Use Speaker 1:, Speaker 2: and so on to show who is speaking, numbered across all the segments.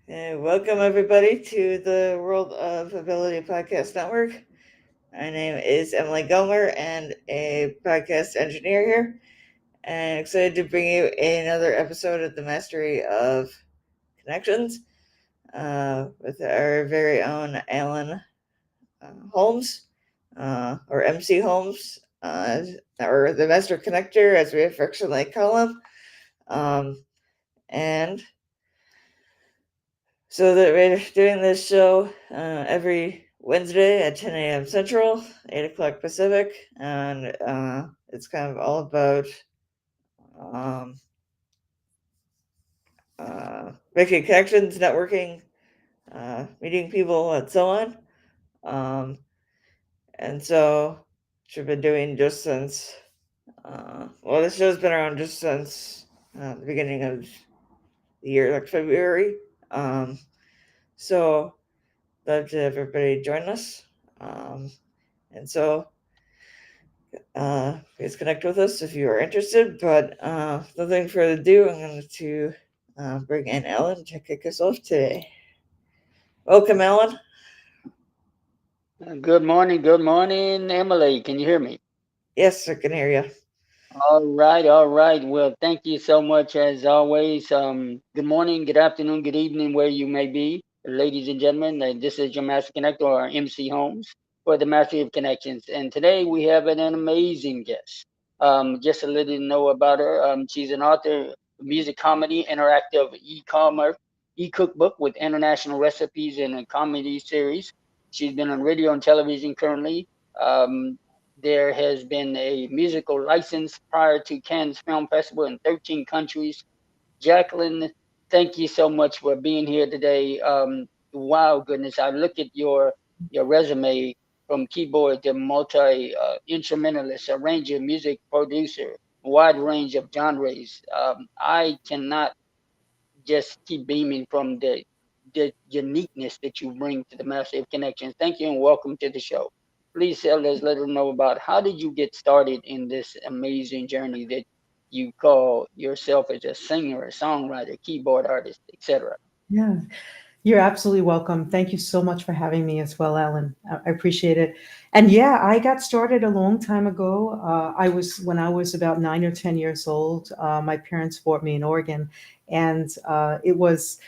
Speaker 1: Welcome, everybody, to the World of Ability Podcast Network. My name is Emily Gomer, and a podcast engineer here. And excited to bring you another episode of the Mastery of Connections with our very own Alan Holmes, or MC Holmes, or the Master Connector, as we affectionately call him. And So that we're doing this show every Wednesday at 10 a.m. Central, 8 o'clock Pacific, and it's kind of all about um, making connections, networking, meeting people, and so on. Um, and so, which I've been doing just since, this show's been around just since the beginning of the year, like February. Um, so, love to have everybody join us. Um, and so, please connect with us if you are interested. But nothing further ado, I'm going to bring in Ellen to kick us off today. Welcome, Ellen.
Speaker 2: Good morning, Emily. Can you hear me?
Speaker 1: Yes, I can hear you.
Speaker 2: All right. Well, thank you so much as always. Good morning, good afternoon, good evening, where you may be, ladies and gentlemen. This is your Master Connector, or MC Holmes, for the Mastery of Connections. And today we have an amazing guest. Just a little to know about her. She's an author, music comedy, interactive e-commerce, e-cookbook with international recipes and a comedy series. She's been on radio and television currently. Um, there has been a musical license prior to Cannes Film Festival in 13 countries. Jacqueline, thank you so much for being here today. Wow, goodness, I look at your resume from keyboard to multi instrumentalist, arranger, music producer, wide range of genres. I cannot just keep beaming from the uniqueness that you bring to the Massive Connections. Thank you and welcome to the show. Please tell us, let us know about how did you get started in this amazing journey that you call yourself as a singer, a songwriter, keyboard artist, etc.
Speaker 3: Yeah, you're absolutely welcome. Thank you so much for having me as well, Alan. I appreciate it. And yeah, I got started a long time ago. When I was about 9 or 10 years old, my parents bought me an organ, and it was,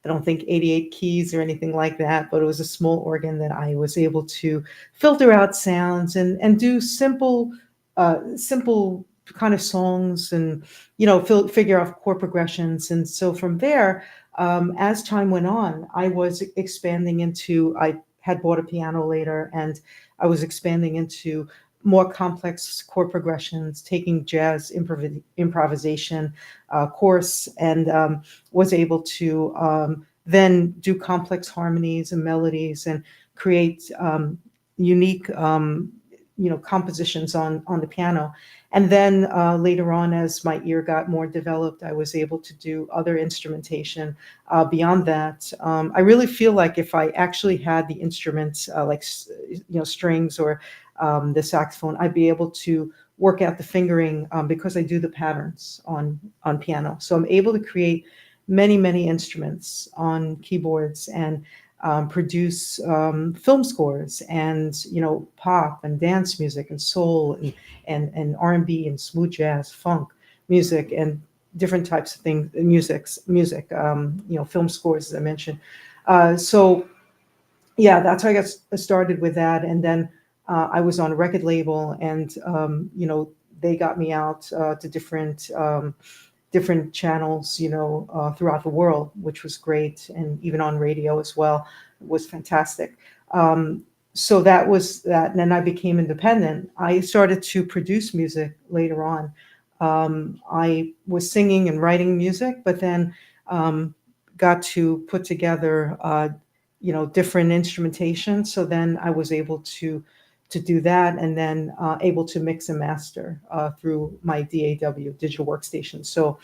Speaker 3: I don't think 88 keys or anything like that, but it was a small organ that I was able to filter out sounds and do simple kind of songs and figure out chord progressions. And so from there, as time went on, I was expanding into, I had bought a piano later, and I was expanding into more complex chord progressions, taking jazz improvisation course, and was able to then do complex harmonies and melodies and create unique, compositions on the piano. And then later on, as my ear got more developed, I was able to do other instrumentation. Beyond that, I really feel like if I actually had the instruments, strings or the saxophone, I'd be able to work out the fingering because I do the patterns on piano. So I'm able to create many instruments on keyboards and produce film scores and pop and dance music and soul and R&B and smooth jazz, funk music, and different types of things, music, film scores, as I mentioned. So yeah, that's how I got started with that. And then I was on a record label, and they got me out to different channels, throughout the world, which was great, and even on radio as well. It was fantastic. So that was that. And then I became independent. I started to produce music later on. I was singing and writing music, but then got to put together, different instrumentation. So then I was able to do that, and then able to mix and master through my DAW, digital workstation. So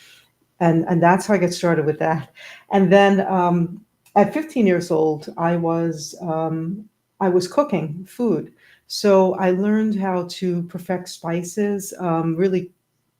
Speaker 3: and that's how I got started with that. And then at 15 years old, I was cooking food. So I learned how to perfect spices, really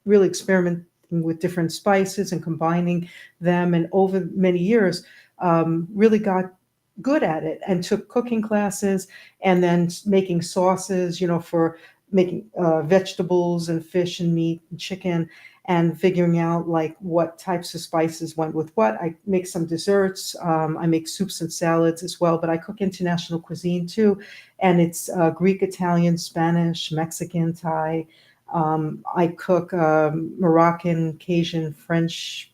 Speaker 3: experimenting with different spices and combining them. And over many years, really got good at it and took cooking classes and then making sauces, for making vegetables and fish and meat and chicken and figuring out like what types of spices went with what. I make some desserts. I make soups and salads as well, but I cook international cuisine too. And it's Greek, Italian, Spanish, Mexican, Thai. I cook Moroccan, Cajun, French,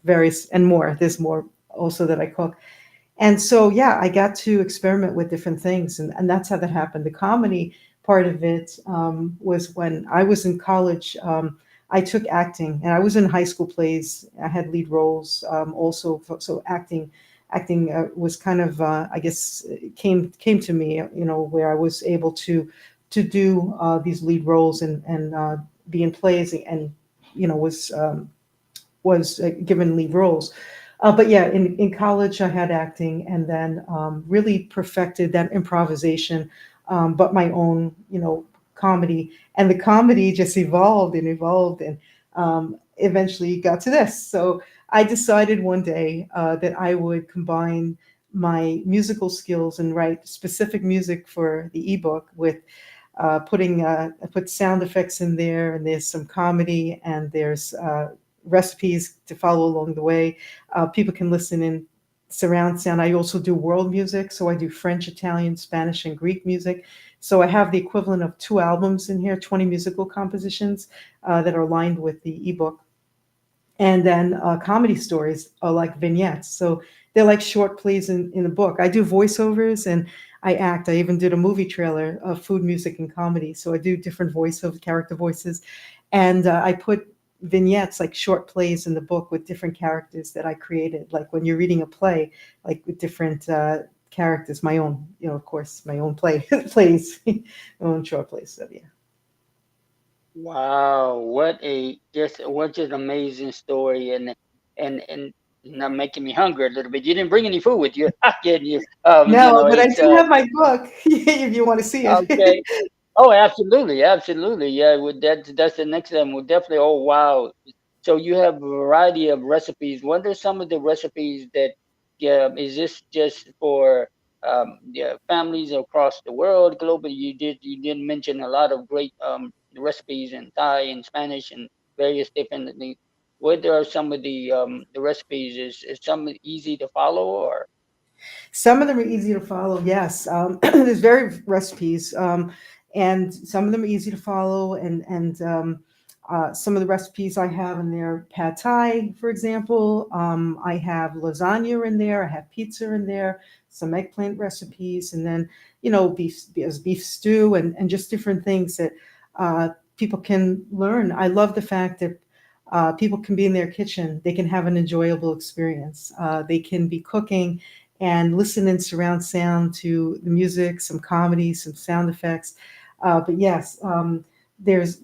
Speaker 3: various, and more. There's more also that I cook. And so, yeah, I got to experiment with different things, and that's how that happened. The comedy part of it was when I was in college. I took acting, and I was in high school plays. I had lead roles also, so acting was kind of, I guess, came to me, where I was able to do these lead roles and be in plays and was given lead roles. But yeah, in college, I had acting and then really perfected that improvisation, but my own, comedy. And the comedy just evolved and evolved and eventually got to this. So I decided one day that I would combine my musical skills and write specific music for the ebook with I put sound effects in there, and there's some comedy, and there's recipes to follow along the way. People can listen in surround sound. I also do world music, so I do French, Italian, Spanish, and Greek music. So I have the equivalent of 2 albums in here, 20 musical compositions that are aligned with the ebook. And then comedy stories are like vignettes. So they're like short plays in a book. I do voiceovers and I act. I even did a movie trailer of food, music, and comedy. So I do different voiceover character voices. And I put vignettes, like short plays in the book with different characters that I created. Like when you're reading a play, like with different characters, my own, of course, my own plays, my own short plays. So yeah.
Speaker 2: Wow, what an amazing story, and now making me hungry a little bit. You didn't bring any food with you. I'm kidding you.
Speaker 3: No, but I
Speaker 2: It's
Speaker 3: do have my book if you want to see it.
Speaker 2: okay. Oh, absolutely, absolutely. Yeah, that's the next thing. We'll definitely. Oh, wow. So you have a variety of recipes. What are some of the recipes that? Yeah, is this just for yeah, families across the world, globally? You did mention a lot of great recipes in Thai and Spanish and various different things. What are some of the recipes? Is some easy to follow or?
Speaker 3: Some of them are easy to follow. Yes, there's various recipes, and some of them are easy to follow. And some of the recipes I have in there, pad thai, for example. I have lasagna in there. I have pizza in there. Some eggplant recipes, and then beef stew, and just different things that people can learn. I love the fact that. People can be in their kitchen. They can have an enjoyable experience. They can be cooking and listen in surround sound to the music, some comedy, some sound effects. But yes, there's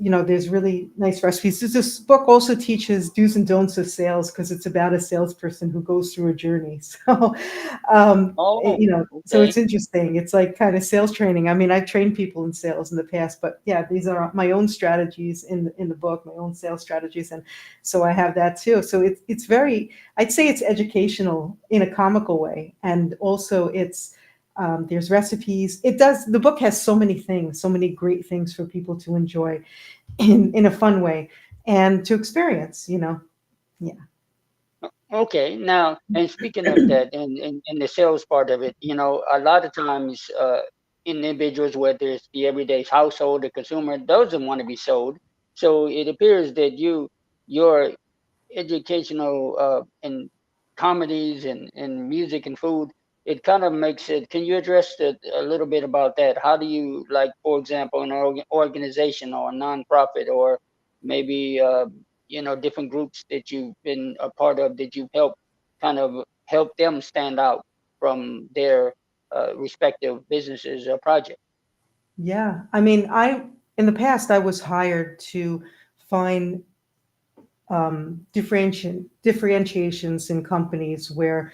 Speaker 3: really nice recipes. This book also teaches do's and don'ts of sales because it's about a salesperson who goes through a journey. So,
Speaker 2: Oh,
Speaker 3: so
Speaker 2: okay.
Speaker 3: it's interesting. It's like kind of sales training. I mean, I've trained people in sales in the past, but yeah, these are my own strategies in the book, my own sales strategies, and so I have that too. So it's very, I'd say it's educational in a comical way, and also it's there's recipes. The book has so many things, so many great things for people to enjoy in a fun way and to experience. Yeah.
Speaker 2: Okay, now, and speaking of that, and the sales part of it, a lot of times, individuals, whether it's the everyday household, the consumer, doesn't want to be sold. So it appears that your educational and comedies and music and food, it kind of makes it. Can you address a little bit about that? How do you, like, for example, an organization or a nonprofit, or maybe different groups that you've been a part of, that you've helped kind of help them stand out from their respective businesses or projects?
Speaker 3: Yeah. I mean, in the past I was hired to find differentiations in companies where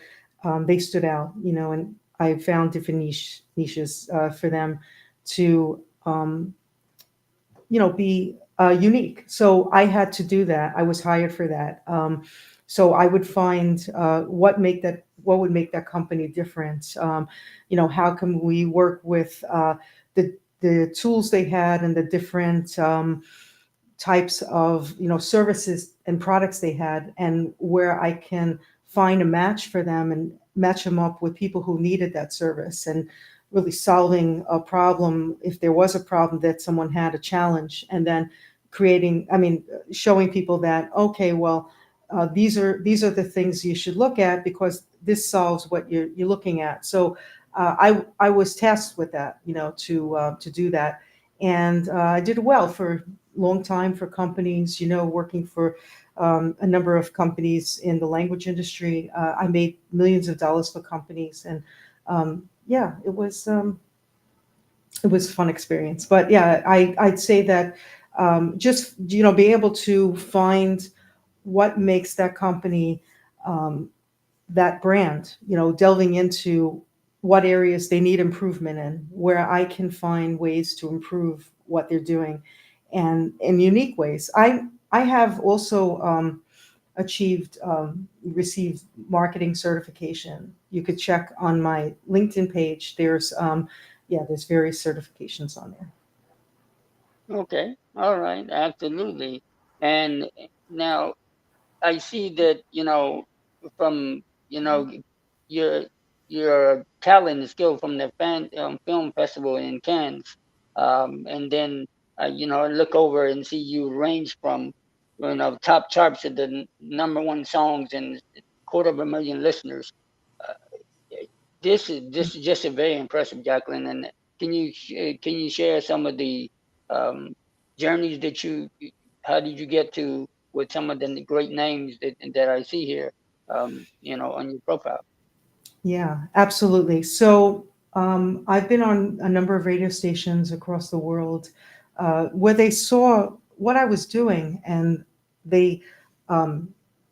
Speaker 3: they stood out, and I found different niches for them to be unique. So I had to do that. I was hired for that. So I would find what what would make that company different. How can we work with the tools they had and the different types of services and products they had, and where I can find a match for them and match them up with people who needed that service, and really solving a problem if there was a problem that someone had a challenge, and then showing people that, okay, well, these are the things you should look at because this solves what you're looking at. So I was tasked with that, to do that, and I did well for long time for companies, working for a number of companies in the language industry. I made millions of dollars for companies, and yeah, it was a fun experience. But yeah, I'd say that just being able to find what makes that company um, that brand, delving into what areas they need improvement in, where I can find ways to improve what they're doing, and in unique ways. I have also received marketing certification. You could check on my LinkedIn page. There's various certifications on there.
Speaker 2: Okay, all right, absolutely. And now I see that, from, your talent and skill from the film festival in Cannes, and then I look over and see you range from, top charts to the number one songs and quarter of a million listeners. Uh, this is just a very impressive, Jacqueline. And can you share some of the um, journeys that how did you get to with some of the great names that I see here, on your profile?
Speaker 3: Yeah, absolutely. So I've been on a number of radio stations across the world where they saw what I was doing, and they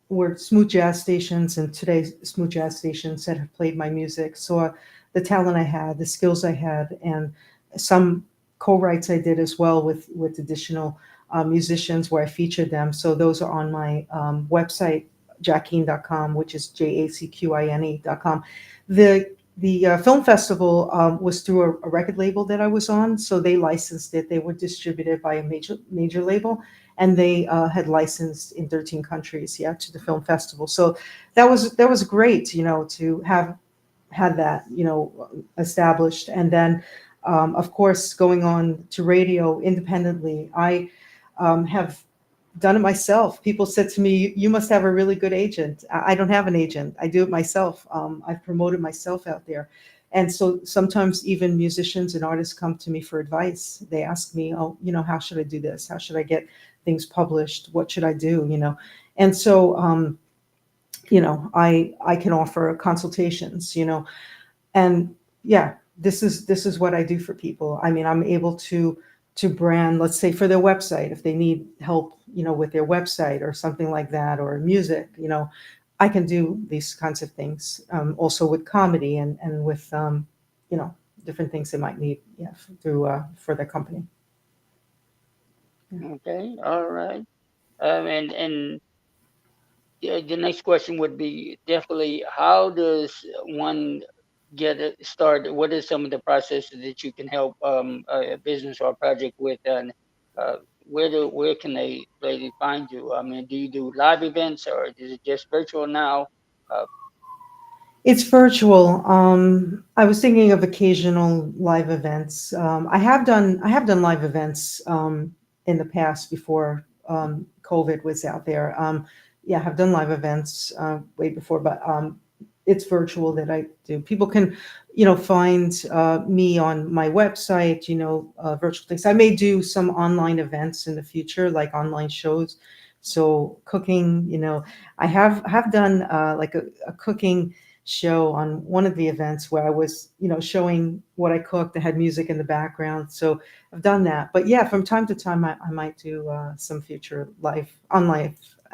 Speaker 3: were smooth jazz stations, and today's smooth jazz stations that have played my music saw the talent I had, the skills I had, and some co-writes I did as well with additional musicians where I featured them. So those are on my website, Jacqueline.com, which is JACQINE.com. The film festival was through a record label that I was on, so they licensed it. They were distributed by a major label, and they had licensed in 13 countries, yeah, to the film festival. So that was great, to have had that, established. And then, of course, going on to radio independently, I have done it myself. People said to me, "You must have a really good agent." I don't have an agent. I do it myself. I've promoted myself out there. And so sometimes even musicians and artists come to me for advice. They ask me, "Oh, how should I do this? How should I get things published? What should I do?" And so, I can offer consultations, and yeah, this is what I do for people. I mean, I'm able to brand, let's say, for their website, if they need help, with their website or something like that, or music, I can do these kinds of things. Also with comedy, and with you know different things they might need, yeah, through for their company. Yeah.
Speaker 2: Okay, all right. And yeah, the next question would be definitely, how does one get it started? What is some of the processes that you can help a business or a project with, and uh, where can they really find you? I mean, do you do live events, or is it just virtual now? Uh,
Speaker 3: It's virtual. I was thinking of occasional live events. I have done live events in the past before COVID was out there. Yeah, I've done live events way before, but it's virtual that I do. People can, find me on my website. Virtual things. I may do some online events in the future, like online shows. So cooking, I have done like a cooking show on one of the events where I was, showing what I cooked. I had music in the background. So I've done that. But yeah, from time to time, I might do some future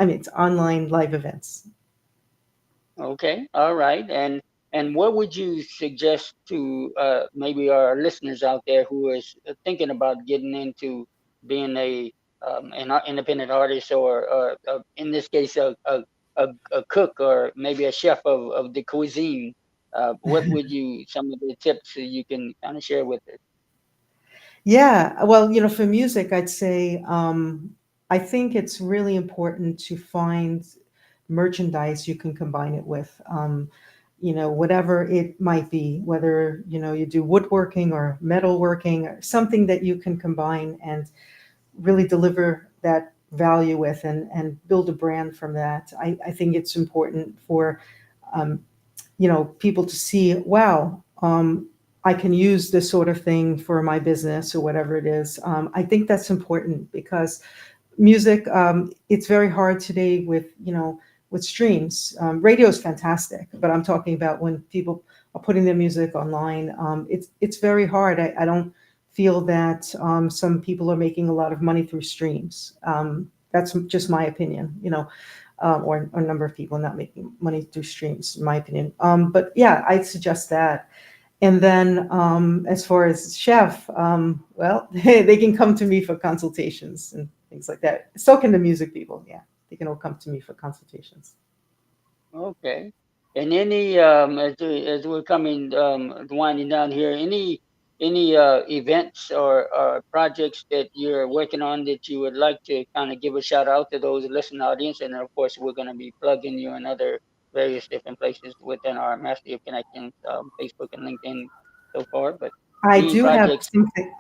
Speaker 3: it's online live events.
Speaker 2: okay, all right. And what would you suggest to maybe our listeners out there who is thinking about getting into being an independent artist, or in this case, a a cook or maybe a chef of the cuisine, what would you some of the tips that you can kind of share with us?
Speaker 3: Yeah, well, for music, I'd say I think it's really important to find merchandise you can combine it with. Whatever it might be, whether you do woodworking or metalworking, or something that you can combine and really deliver that value with, and build a brand from that. I think it's important for um, people to see, wow, I can use this sort of thing for my business or whatever it is. I think that's important because music, it's very hard today with with streams. Radio is fantastic, but I'm talking about when people are putting their music online. It's very hard. I don't feel that some people are making a lot of money through streams. That's just my opinion. Or a number of people not making money through streams, in my opinion. But yeah, I'd suggest that. And then as far as chef, well, they can come to me for consultations and things like that. So can the music people. Yeah, they can all come to me for consultations.
Speaker 2: Okay. And any as we're coming winding down here, any events or projects that you're working on that you would like to kind of give a shout out to those listening audience, and of course we're going to be plugging you in other various different places within our Mastery of Connections, Facebook and LinkedIn so far. But
Speaker 3: I
Speaker 2: any
Speaker 3: do have
Speaker 2: projects?
Speaker 3: something.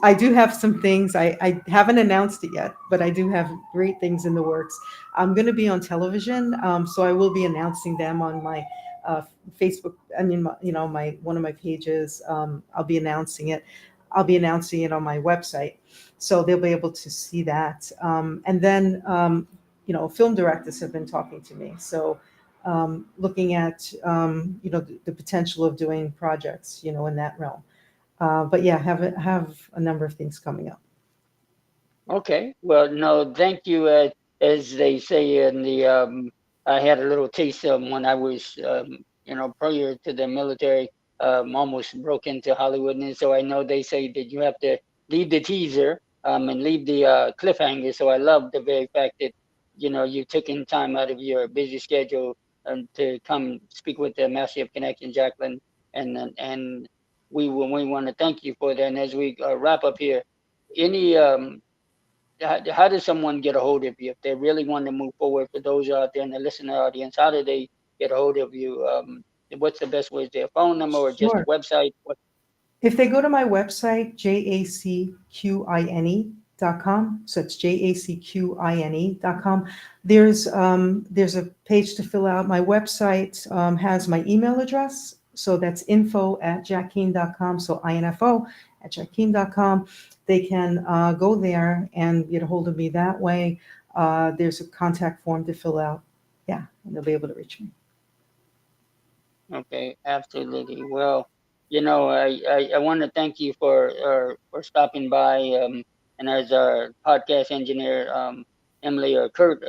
Speaker 3: I do have some things. I haven't announced it yet, but I do have great things in the works. I'm going to be on television, so I will be announcing them on my uh, Facebook. I mean, my one of my pages. I'll be announcing it. I'll be announcing it on my website, so they'll be able to see that. And then, film directors have been talking to me, so looking at the potential of doing projects, in that realm. But yeah, have a number of things coming up.
Speaker 2: Okay. Well, no, thank you. As they say in the, I had a little taste of when I was, prior to the military, almost broke into Hollywood. And so I know they say that you have to leave the teaser, and leave the cliffhanger. So I love the very fact that, you've taken time out of your busy schedule to come speak with the Master of Connection, Jacqueline. And we want to thank you for that. And as we wrap up here, any how does someone get a hold of you if they really want to move forward? For those out there in the listener audience, how do they get a hold of you? What's the best way? Is there a phone number or just a
Speaker 3: Sure.
Speaker 2: website? What?
Speaker 3: If they go to my website, jacquine.com, so it's jacquine.com, there's a page to fill out. My website has my email address, so that's info@jacquine.com, so info@jacquine.com. They can go there and get a hold of me that way. There's a contact form to fill out. Yeah, and they'll be able to reach me.
Speaker 2: Okay, absolutely. Well, I want to thank you for stopping by. And as our podcast engineer, Emily or Kurt,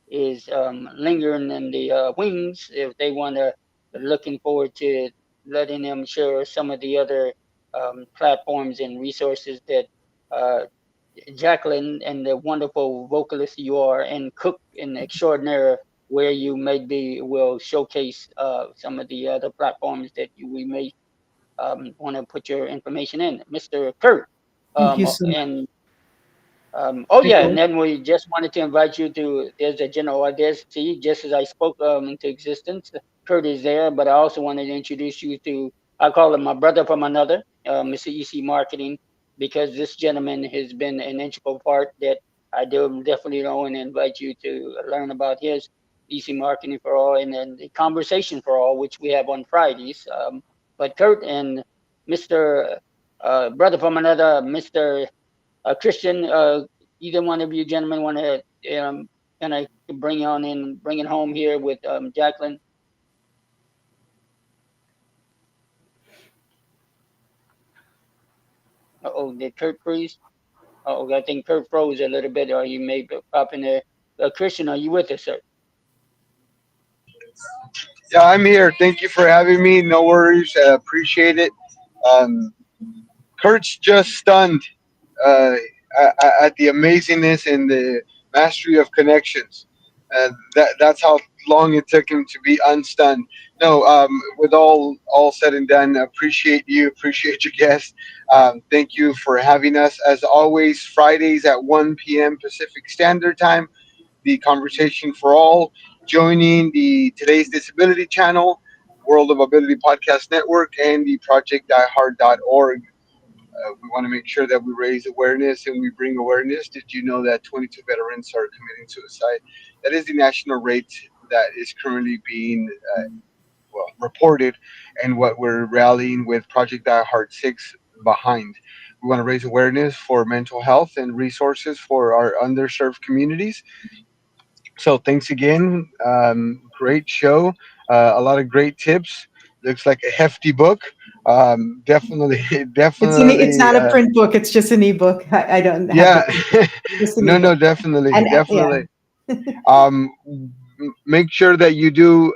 Speaker 2: is lingering in the wings, if they want to, looking forward to letting them share some of the other platforms and resources that uh, Jacqueline and the wonderful vocalist you are and cook in extraordinaire where you maybe will showcase some of the other platforms that we may want to put your information in. Mr. Kurt,
Speaker 3: Thank you so much.
Speaker 2: and oh
Speaker 3: Thank
Speaker 2: yeah, and
Speaker 3: you.
Speaker 2: then we just wanted to invite you to. There's a general. There's see, just as I spoke into existence, Kurt is there. But I also wanted to introduce you to. I call him my brother from another, Mr. EC Marketing, because this gentleman has been an integral part that I do definitely know and invite you to learn about his EC Marketing for All and then the Conversation for All, which we have on Fridays. But Kurt and Mr. Brother from another, Mr. Christian, either one of you gentlemen want to kind of bring on in, bring it home here with Jacqueline? Oh, did Kurt freeze? Oh, I think Kurt froze a little bit, or you may be popping there. Christian, are you with us, sir?
Speaker 4: Yeah, I'm here. Thank you for having me. No worries. Appreciate it. Um, Kurt's just stunned uh, at the amazingness and the mastery of connections. That's how long it took him to be unstunned. No, with all said and done, appreciate you, appreciate your guest. Thank you for having us. As always, Fridays at 1 p.m. Pacific Standard Time, the Conversation for All, joining the Today's Disability Channel, World of Ability Podcast Network, and the ProjectDieHard.org. We want to make sure that we raise awareness and we bring awareness. Did you know that 22 veterans are committing suicide? That is the national rate that is currently being reported, and what we're rallying with Project Die Hard 6 behind. We want to raise awareness for mental health and resources for our underserved communities. So thanks again. Great show. A lot of great tips. Looks like a hefty book. Definitely,
Speaker 3: It's
Speaker 4: definitely.
Speaker 3: not a print book. It's just an ebook. I don't have the
Speaker 4: Yeah.
Speaker 3: print. Just an
Speaker 4: No, no,
Speaker 3: ebook.
Speaker 4: definitely,
Speaker 3: And yeah.
Speaker 4: definitely. Um, Make sure that you do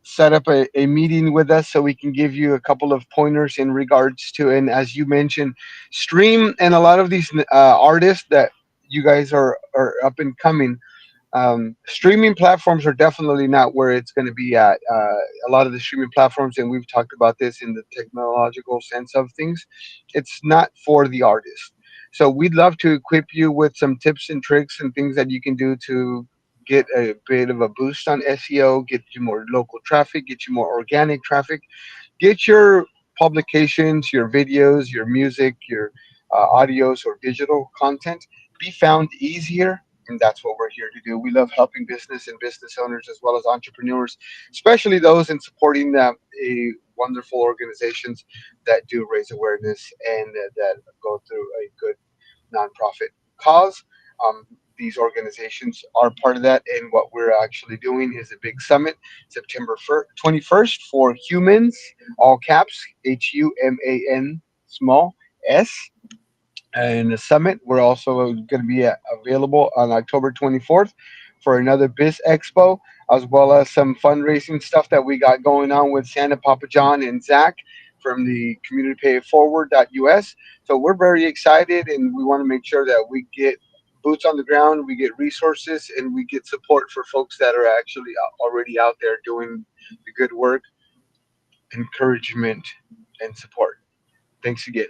Speaker 4: set up a meeting with us so we can give you a couple of pointers in regards to, and as you mentioned, stream and a lot of these artists that you guys are up and coming. Streaming platforms are definitely not where it's going to be at. A lot of the streaming platforms, and we've talked about this in the technological sense of things, it's not for the artist. So we'd love to equip you with some tips and tricks and things that you can do to get a bit of a boost on SEO, get you more local traffic, get you more organic traffic, get your publications, your videos, your music, your audios or digital content be found easier. And that's what we're here to do. We love helping business and business owners as well as entrepreneurs, especially those in supporting a wonderful organizations that do raise awareness and that go through a good nonprofit cause. Um, these organizations are part of that, and what we're actually doing is a big summit, September 21st, for humans, all caps, HUMAN, small s, and the summit. We're also going to be available on October 24th for another Biz Expo, as well as some fundraising stuff that we got going on with Santa Papa John and Zach from the Community Pay It Forward.us. So we're very excited, and we want to make sure that we get boots on the ground, we get resources, and we get support for folks that are actually already out there doing the good work, encouragement, and support. Thanks again.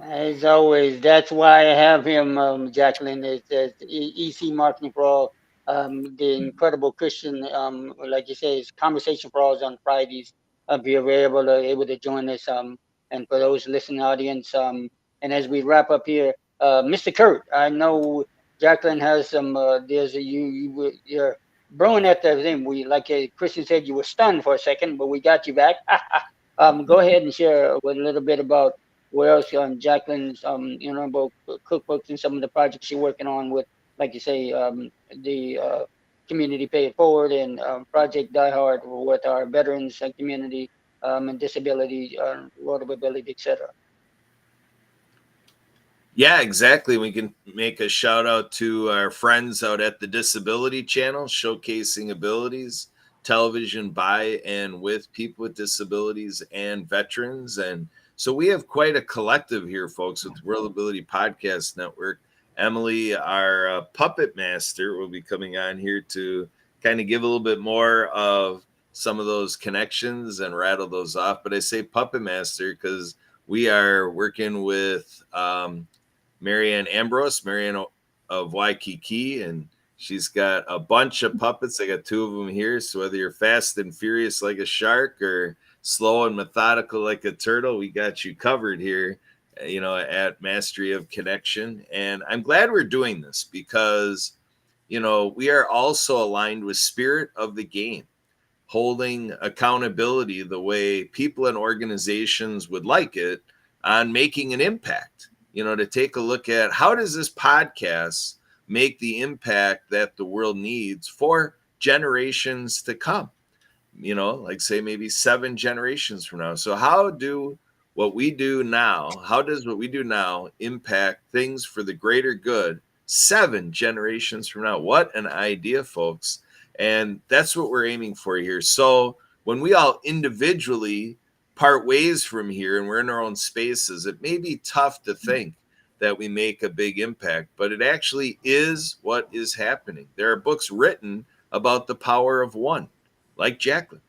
Speaker 2: As always, that's why I have him, Jacqueline. It's EC Marketing for All, the incredible Christian, like you say, it's Conversation for All is on Fridays. If you're able to join us, and for those listening audience, and as we wrap up here, Mr. Kurt, I know Jacqueline has some. There's a you're brewing at the thing. We like Christian said, you were stunned for a second, but we got you back. Go ahead and share with a little bit about where else Jacqueline's about cookbooks and some of the projects you're working on with, like you say, the community pay it forward and Project Die Hard with our veterans community and disability, road ability, etc.
Speaker 5: Yeah, exactly. We can make a shout out to our friends out at the Disability Channel, showcasing abilities, television by and with people with disabilities and veterans. And so we have quite a collective here, folks, with the World Ability Podcast Network. Emily, our puppet master, will be coming on here to kind of give a little bit more of some of those connections and rattle those off. But I say puppet master because we are working with Marianne Ambrose, Marianne of Waikiki, and she's got a bunch of puppets. I got two of them here. So whether you're fast and furious like a shark or slow and methodical like a turtle, we got you covered here, at Mastery of Connection. And I'm glad we're doing this because, we are also aligned with spirit of the game, holding accountability the way people and organizations would like it on making an impact. To take a look at how does this podcast make the impact that the world needs for generations to come, like say maybe 7 generations from now. So how does what we do now impact things for the greater good 7 generations from now? What an idea, folks. And that's what we're aiming for here. So when we all individually part ways from here and we're in our own spaces, it may be tough to think that we make a big impact, but it actually is what is happening. There are books written about the power of one, like Jacqueline.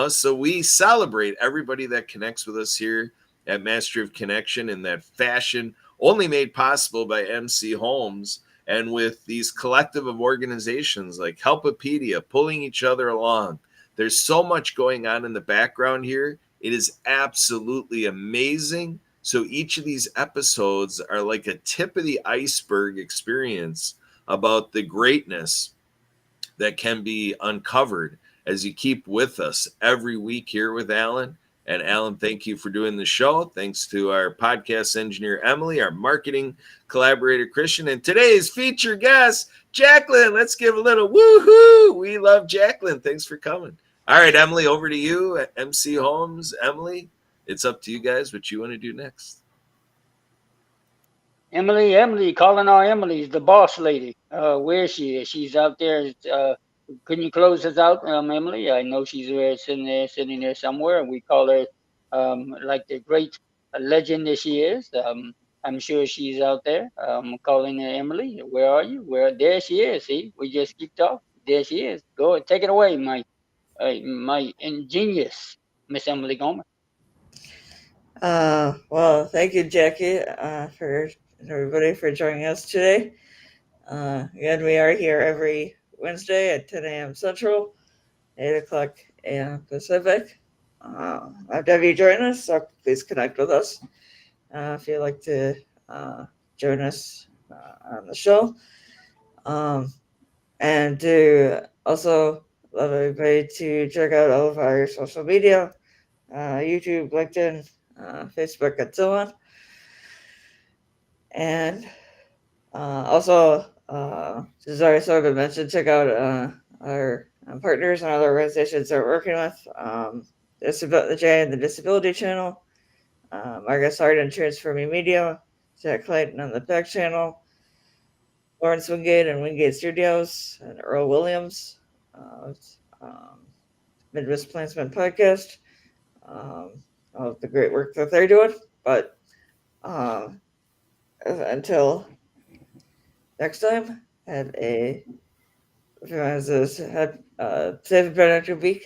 Speaker 5: So we celebrate everybody that connects with us here at Mastery of Connection in that fashion, only made possible by MC Holmes and with these collective of organizations like Helpopedia pulling each other along. There's so much going on in the background here. It is absolutely amazing. So each of these episodes are like a tip of the iceberg experience about the greatness that can be uncovered as you keep with us every week here with Alan. And Alan, thank you for doing the show. Thanks to our podcast engineer, Emily, our marketing collaborator, Christian, and today's featured guest, Jacqueline. Let's give a little woohoo. We love Jacqueline. Thanks for coming. All right, Emily, over to you. MC Holmes, Emily, it's up to you guys what you want to do next.
Speaker 2: Emily, calling our Emily's the boss lady. Where is she? She's out there. Can you close us out, Emily? I know she's sitting there somewhere. We call her like the great legend that she is. I'm sure she's out there. Calling her Emily. Where are you? There she is. See, we just keep talking. There she is. Go take it away, my ingenious Miss Emily Gomer.
Speaker 1: Well, thank you, Jackie, for everybody for joining us today. Again, we are here every Wednesday at 10 a.m. Central, 8 o'clock a.m. Pacific. After you join us, so please connect with us if you'd like to join us on the show. And to also love everybody to check out all of our social media, YouTube, LinkedIn, Facebook, and so on. And also, as I sort of mentioned, check out our partners and other organizations that we're working with. The J and the Disability Channel, Marcus Hart and Transfer Me Media, Jack Clayton on the Tech Channel, Lawrence Wingate and Wingate Studios, and Earl Williams, um, Midwest Plantsman Podcast, all of the great work that they're doing. But until next time, have a safe and productive week.